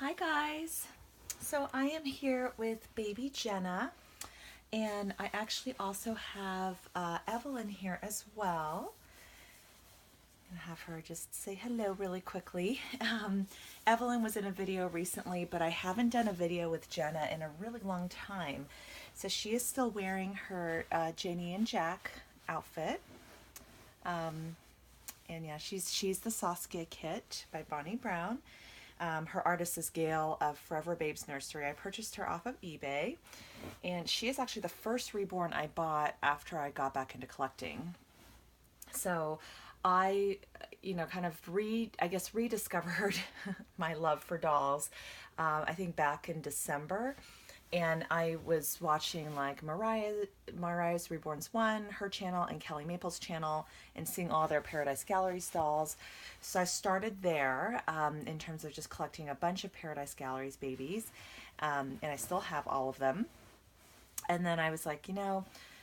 Hi guys. So I am here with baby Jenna, and I actually also have Evelyn here as well. I'm gonna have her just say hello really quickly. Evelyn was in a video recently, but I haven't done a video with Jenna in a really long time. So she is still wearing her Janie and Jack outfit. And yeah, she's the Saskia kit by Bonnie Brown. Her artist is Gail of Forever Babes Nursery. I purchased her off of eBay, and she is actually the first Reborn I bought after I got back into collecting. So I, kind of rediscovered my love for dolls. I think back in December, and I was watching like Mariah's Reborn's One, her channel, and Kelly Maple's channel, and seeing all their Paradise Galleries dolls. So I started there in terms of just collecting a bunch of Paradise Galleries babies, and I still have all of them. And then I was like,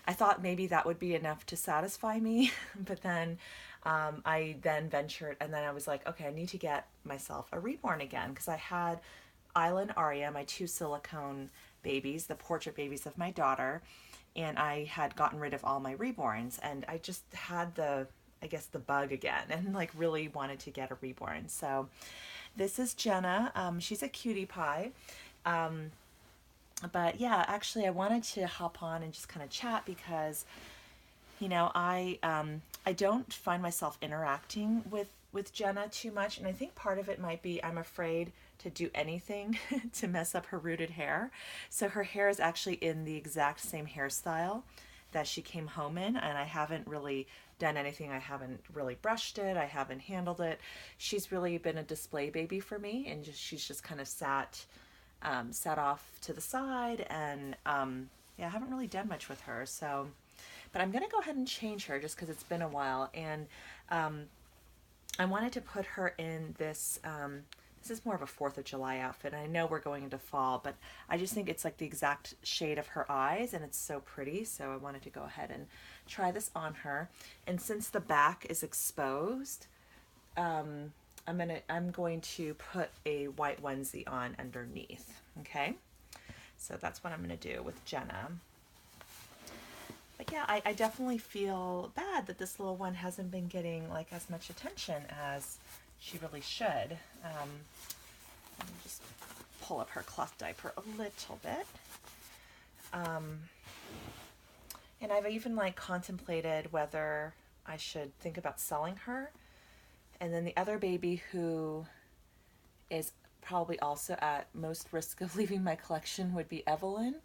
I thought maybe that would be enough to satisfy me, but then I then ventured, and then I was like, okay, I need to get myself a Reborn again, because I had Isla and Aria, my two silicone babies, the portrait babies of my daughter, and I had gotten rid of all my Reborns, and I just had the bug again, and like really wanted to get a Reborn. So this is Jenna. She's a cutie pie. But yeah, actually I wanted to hop on and just kind of chat because I don't find myself interacting with Jenna too much, and I think part of it might be I'm afraid to do anything to mess up her rooted hair. So her hair is actually in the exact same hairstyle that she came home in, and I haven't really done anything. I haven't really brushed it. I haven't handled it. She's really been a display baby for me, and she's just kind of sat off to the side, and yeah, I haven't really done much with her. So, but I'm gonna go ahead and change her just because it's been a while, and I wanted to put her in this. This is more of a 4th of July outfit, and I know we're going into fall, but I just think it's like the exact shade of her eyes, and it's so pretty, so I wanted to go ahead and try this on her. And since the back is exposed, I'm going to put a white onesie on underneath, okay? So that's what I'm gonna do with Jenna. But yeah, I definitely feel bad that this little one hasn't been getting like as much attention as she really should. Let me just pull up her cloth diaper a little bit. And I've even like contemplated whether I should think about selling her. And then the other baby who is probably also at most risk of leaving my collection would be Evelyn,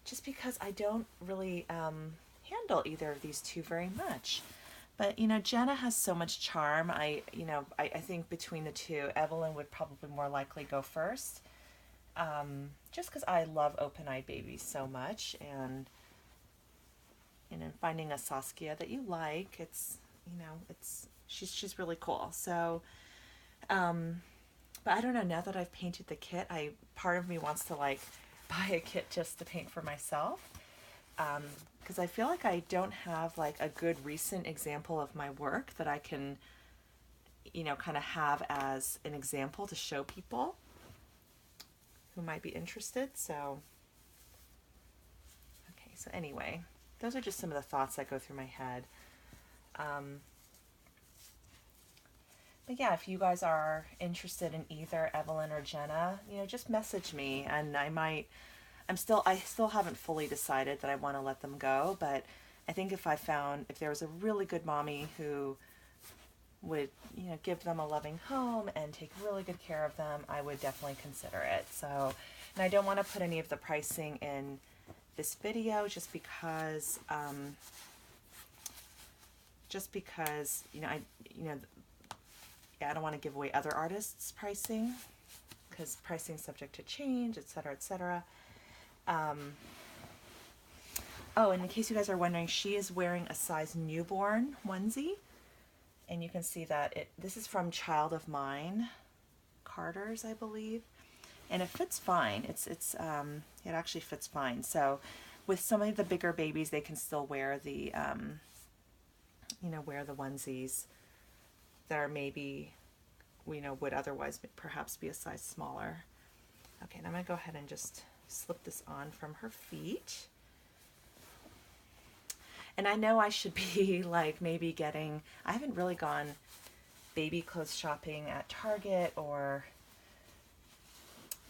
just because I don't really handle either of these two very much. But Jenna has so much charm. I think between the two, Evelyn would probably more likely go first, just because I love open-eyed babies so much, and finding a Saskia that you like, she's really cool. So, but I don't know. Now that I've painted the kit, part of me wants to like buy a kit just to paint for myself. Because I feel like I don't have like a good recent example of my work that I can, kind of have as an example to show people who might be interested. So, okay, so anyway, those are just some of the thoughts that go through my head. But yeah, if you guys are interested in either Evelyn or Jenna, just message me, and I still haven't fully decided that I want to let them go, but I think if there was a really good mommy who would, give them a loving home and take really good care of them, I would definitely consider it. So, and I don't want to put any of the pricing in this video just because, I don't want to give away other artists' pricing, because pricing is subject to change, etc., etc. Oh, and in case you guys are wondering, she is wearing a size newborn onesie, and you can see that this is from Child of Mine, Carter's, I believe, and it fits fine. It actually fits fine. So, with some of the bigger babies, they can still wear the wear the onesies that are maybe would otherwise perhaps be a size smaller. Okay, and I'm gonna go ahead and just slip this on from her feet. And I know I should be like maybe getting, I haven't really gone baby clothes shopping at Target or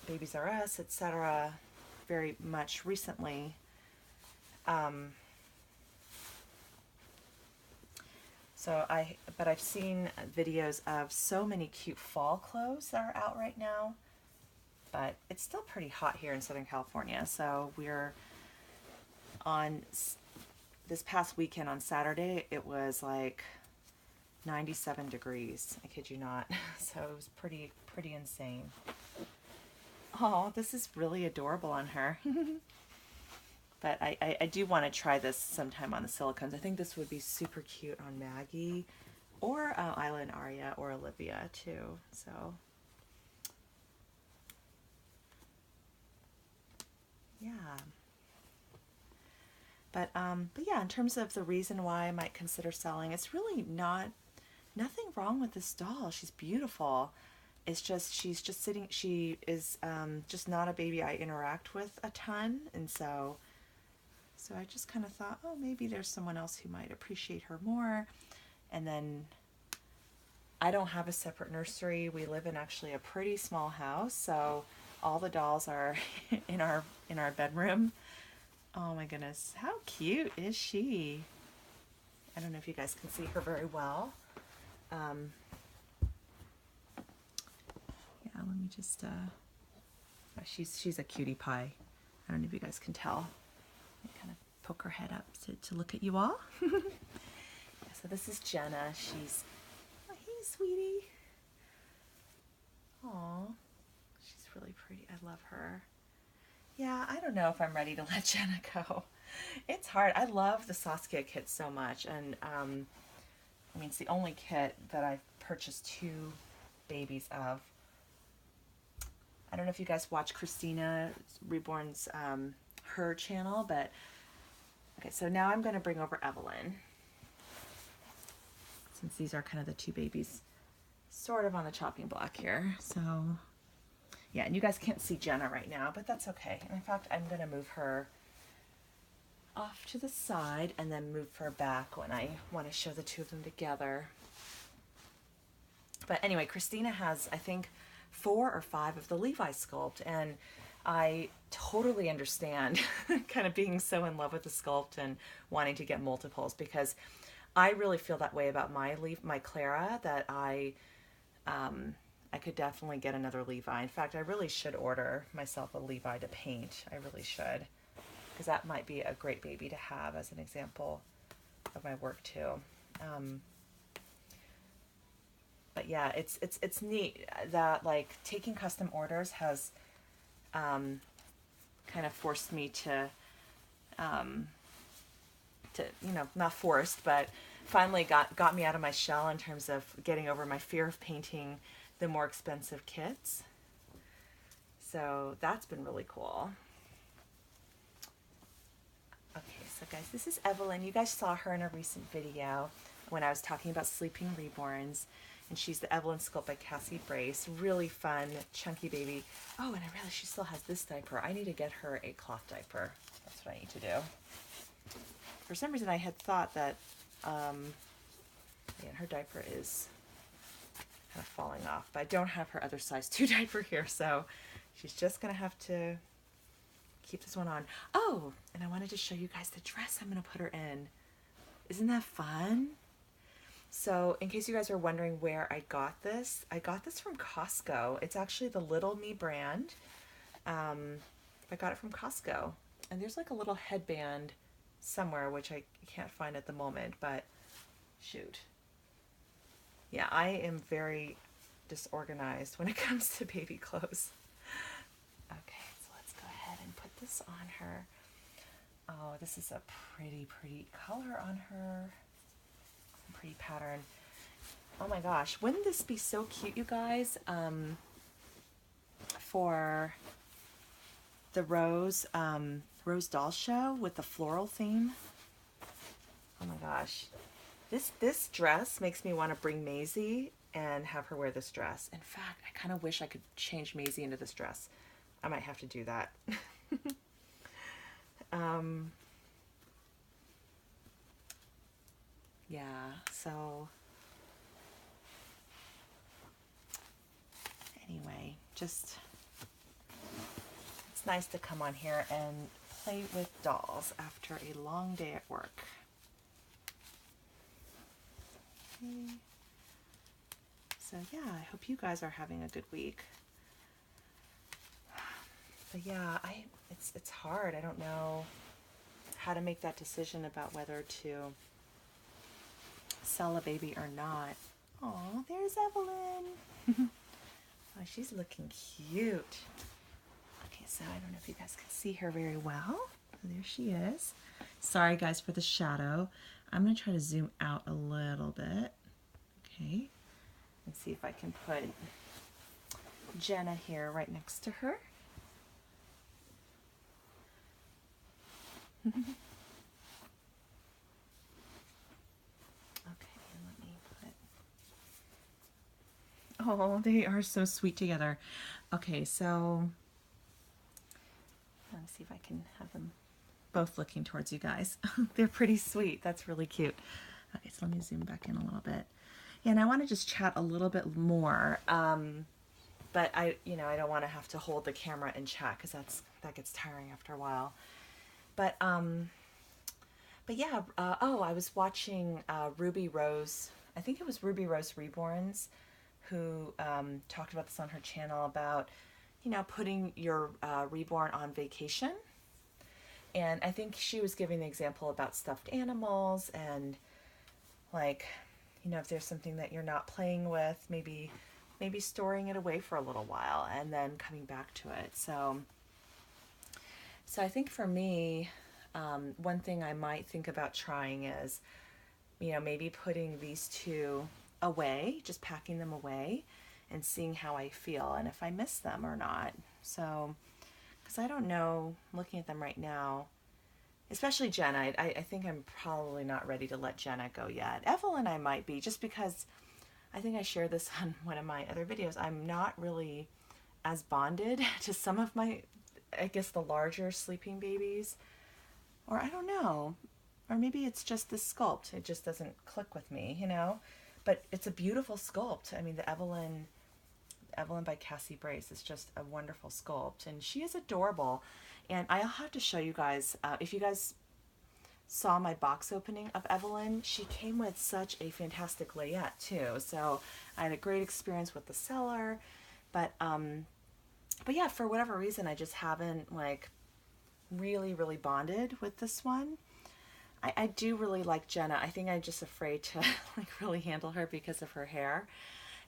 Babies R Us, etc. very much recently. But I've seen videos of so many cute fall clothes that are out right now. But it's still pretty hot here in Southern California. So we're on this past weekend on Saturday, it was like 97 degrees. I kid you not. So it was pretty insane. Oh, this is really adorable on her. But I do want to try this sometime on the silicones. I think this would be super cute on Maggie or Isla and Aria or Olivia too. So yeah. But yeah, in terms of the reason why I might consider selling, it's really nothing wrong with this doll. She's beautiful. It's just she's just sitting. She is just not a baby I interact with a ton, and so I just kind of thought, oh, maybe there's someone else who might appreciate her more. And then I don't have a separate nursery. We live in actually a pretty small house, so all the dolls are in our bedroom. Oh my goodness, how cute is she? I don't know if you guys can see her very well. Yeah, let me just, she's a cutie pie. I don't know if you guys can tell. I kind of poke her head up to look at you all. Yeah, so this is Jenna. She's, oh, hey, sweetie. Aw, she's really pretty. I love her. Yeah, I don't know if I'm ready to let Jenna go. It's hard. I love the Saskia kit so much, and I mean, it's the only kit that I've purchased 2 babies of. I don't know if you guys watch Christina Reborn's her channel, but okay, so now I'm going to bring over Evelyn, since these are kind of the 2 babies sort of on the chopping block here. So yeah, and you guys can't see Jenna right now, but that's okay. And in fact, I'm going to move her off to the side and then move her back when I want to show the 2 of them together. But anyway, Christina has, I think, 4 or 5 of the Levi sculpt, and I totally understand kind of being so in love with the sculpt and wanting to get multiples, because I really feel that way about my Clara, that I could definitely get another Levi. In fact, I really should order myself a Levi to paint. I really should, because that might be a great baby to have as an example of my work too. But yeah, it's neat that like taking custom orders has kind of forced me to you know, not forced, but finally got me out of my shell in terms of getting over my fear of painting the more expensive kits. So that's been really cool. Okay, so guys, this is Evelyn. You guys saw her in a recent video when I was talking about sleeping reborns, and she's the Evelyn sculpt by Cassie Brace. Really fun, chunky baby. Oh, and I realized she still has this diaper. I need to get her a cloth diaper. That's what I need to do. For some reason, I had thought that yeah, her diaper is kind of falling off, but I don't have her other size 2 diaper here, so she's just gonna have to keep this one on. Oh, and I wanted to show you guys the dress I'm gonna put her in. Isn't that fun? So in case you guys are wondering where I got this from Costco. It's actually the Little Me brand. I got it from Costco, and there's like a little headband somewhere, which I can't find at the moment, but shoot. Yeah, I am very disorganized when it comes to baby clothes. Okay, so let's go ahead and put this on her. Oh, this is a pretty color on her. Pretty pattern. Oh my gosh, wouldn't this be so cute, you guys? For the Rose doll show with the floral theme. Oh my gosh, this dress makes me want to bring Maisie and have her wear this dress. In fact, I kind of wish I could change Maisie into this dress. I might have to do that. Yeah, so anyway, just it's nice to come on here and play with dolls after a long day at work. Okay. So yeah, I hope you guys are having a good week. But yeah, it's hard. I don't know how to make that decision about whether to sell a baby or not. Oh, there's Evelyn. Oh, she's looking cute. Okay, so I don't know if you guys can see her very well. There she is. Sorry guys for the shadow. I'm going to try to zoom out a little bit. Okay. And see if I can put Jenna here right next to her. Okay, and let me put... Oh, they are so sweet together. Okay, so let me see if I can have them both looking towards you guys. They're pretty sweet. That's really cute. Okay, so let me zoom back in a little bit. Yeah, and I want to just chat a little bit more. But I don't want to have to hold the camera and chat because that gets tiring after a while. But yeah, I was watching Ruby Rose, I think it was Ruby Rose Reborns, who talked about this on her channel about, putting your reborn on vacation. And I think she was giving the example about stuffed animals and like, if there's something that you're not playing with, maybe storing it away for a little while and then coming back to it. So I think for me, one thing I might think about trying is, maybe putting these two away, just packing them away and seeing how I feel and if I miss them or not. So, because I don't know, looking at them right now, especially Jenna, I think I'm probably not ready to let Jenna go yet. Evelyn I might be, just because I think I shared this on one of my other videos. I'm not really as bonded to some of my, I guess, the larger sleeping babies. Or I don't know. Or maybe it's just the sculpt. It just doesn't click with me, But it's a beautiful sculpt. I mean, the Evelyn by Cassie Brace is just a wonderful sculpt. And she is adorable. And I'll have to show you guys, if you guys saw my box opening of Evelyn, she came with such a fantastic layette too. So I had a great experience with the seller. But yeah, for whatever reason, I just haven't like really bonded with this one. I do really like Jenna. I think I'm just afraid to like really handle her because of her hair.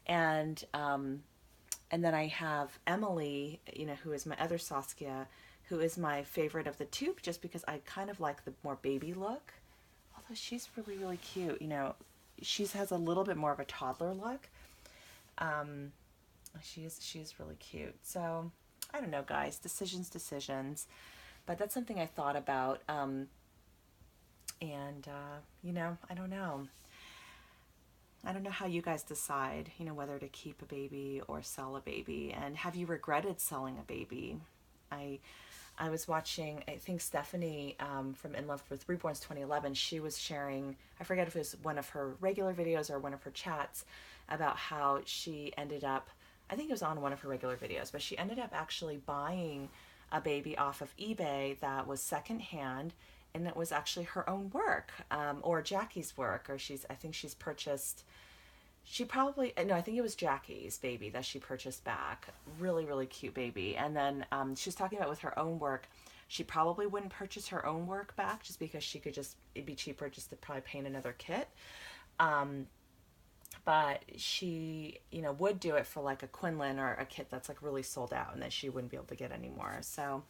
And then I have Emily, who is my other Saskia, who is my favorite of the two, just because I kind of like the more baby look. Although she's really cute. She has a little bit more of a toddler look. She is really cute. So I don't know, guys. Decisions. But that's something I thought about. I don't know. I don't know how you guys decide, whether to keep a baby or sell a baby. And have you regretted selling a baby? I was watching, I think Stephanie from In Love with Reborns 2011, she was sharing, I forget if it was one of her regular videos or one of her chats, about how she ended up, I think it was on one of her regular videos, but she ended up actually buying a baby off of eBay that was secondhand, and it was actually her own work, or Jackie's work, or I think she's purchased, I think it was Jackie's baby that she purchased back. Really cute baby. And then she was talking about with her own work, she probably wouldn't purchase her own work back just because it'd be cheaper just to probably paint another kit. But she, would do it for like a Quinlan or a kit that's like really sold out and that she wouldn't be able to get anymore. So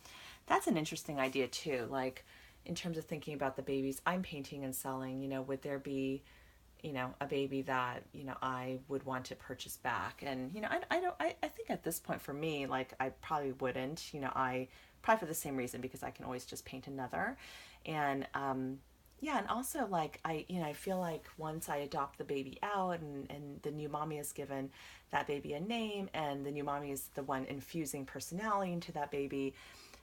that's an interesting idea too. Like in terms of thinking about the babies I'm painting and selling, would there be, a baby that, I would want to purchase back. And, I think at this point for me, like I probably wouldn't, I probably for the same reason, because I can always just paint another. And, yeah, and also like I feel like once I adopt the baby out and the new mommy is given that baby a name and the new mommy is the one infusing personality into that baby,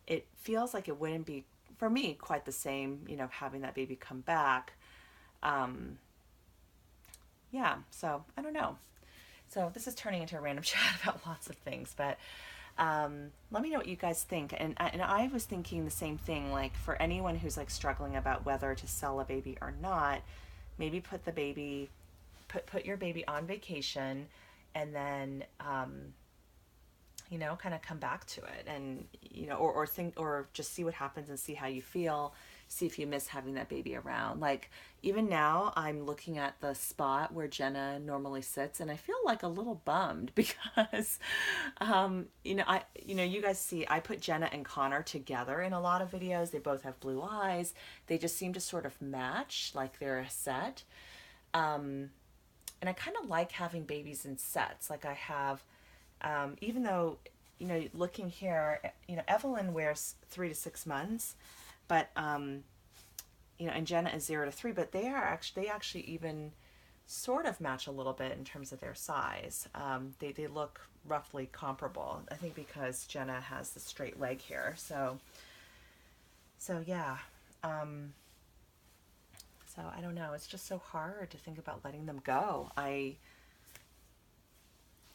it feels like it wouldn't be for me quite the same, having that baby come back. Um, yeah, so I don't know. So this is turning into a random chat about lots of things, but let me know what you guys think. And I was thinking the same thing. Like for anyone who's like struggling about whether to sell a baby or not, maybe put your baby on vacation, and then kind of come back to it, and or think, or just see what happens and see how you feel, see if you miss having that baby around. Like even now I'm looking at the spot where Jenna normally sits and I feel like a little bummed because you guys see I put Jenna and Connor together in a lot of videos. They both have blue eyes. They just seem to sort of match, like they're a set. And I kind of like having babies in sets. Like I have, even though, looking here, Evelyn wears 3 to 6 months, but, and Jenna is 0 to 3, but they actually even sort of match a little bit in terms of their size. They look roughly comparable, I think because Jenna has the straight leg here. So yeah. So I don't know. It's just so hard to think about letting them go.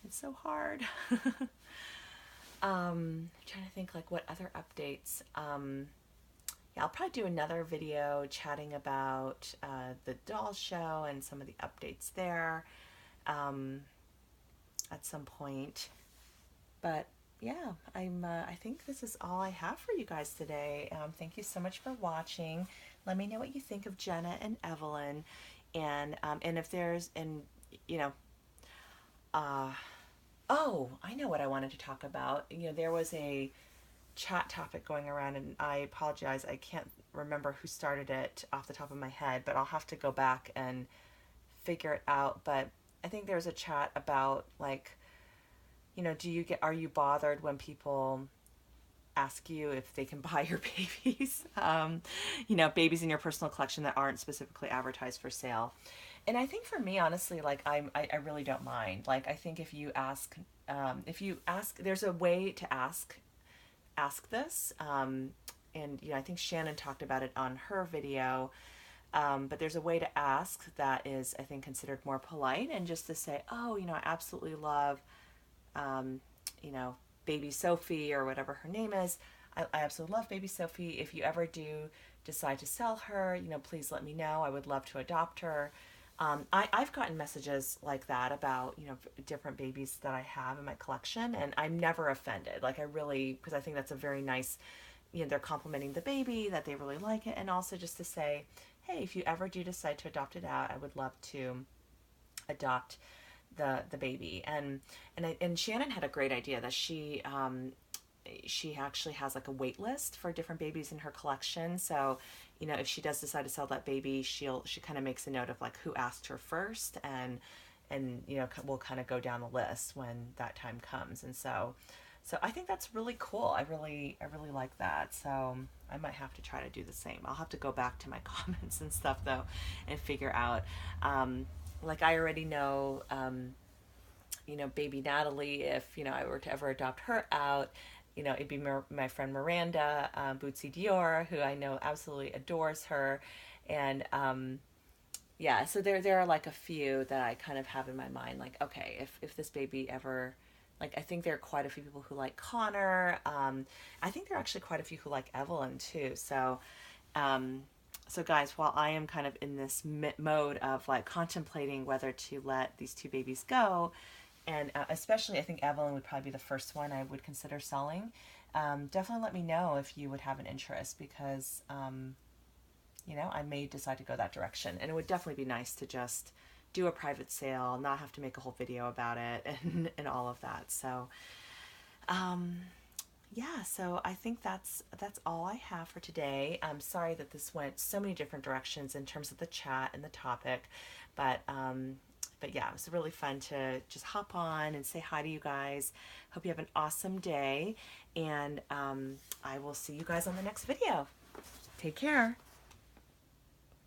It's so hard. Trying to think like what other updates. Yeah, I'll probably do another video chatting about the doll show and some of the updates there at some point. But yeah, I think this is all I have for you guys today. Thank you so much for watching. Let me know what you think of Jenna and Evelyn, and if there's you know oh, I know what I wanted to talk about. There was a chat topic going around, and I apologize, I can't remember who started it off the top of my head, but I'll have to go back and figure it out. But I think there's a chat about like, are you bothered when people ask you if they can buy your babies, babies in your personal collection that aren't specifically advertised for sale. And I think for me, honestly, like I really don't mind. Like I think if you ask, there's a way to ask this. And I think Shannon talked about it on her video. But there's a way to ask that is, I think, considered more polite, and just to say, oh, I absolutely love, um, you know, baby Sophie or whatever her name is. I absolutely love baby Sophie. If you ever do decide to sell her, please let me know. I would love to adopt her. I've gotten messages like that about, different babies that I have in my collection, and I'm never offended. Like I really, because I think that's a very nice, they're complimenting the baby, that they really like it, and also just to say, hey, if you ever do decide to adopt it out, I would love to adopt the baby. And Shannon had a great idea that she actually has like a wait list for different babies in her collection. So, if she does decide to sell that baby, she kind of makes a note of like who asked her first, and we'll kind of go down the list when that time comes. And so I think that's really cool. I really like that. So I might have to try to do the same. I'll have to go back to my comments and stuff though, and figure out. Like I already know, baby Natalie. If I were to ever adopt her out, it'd be my friend Miranda, Bootsy Dior, who I know absolutely adores her, and yeah. So there are like a few that I kind of have in my mind. Like, okay, if this baby ever, like, I think there are quite a few people who like Connor. I think there are actually quite a few who like Evelyn too. So guys, while I am kind of in this mode of like contemplating whether to let these two babies go, and especially I think Evelyn would probably be the first one I would consider selling. Definitely let me know if you would have an interest, because I may decide to go that direction, and it would definitely be nice to just do a private sale, not have to make a whole video about it, and all of that. So yeah, so I think that's all I have for today. I'm sorry that this went so many different directions in terms of the chat and the topic, but yeah, it was really fun to just hop on and say hi to you guys. Hope you have an awesome day, and I will see you guys on the next video. Take care.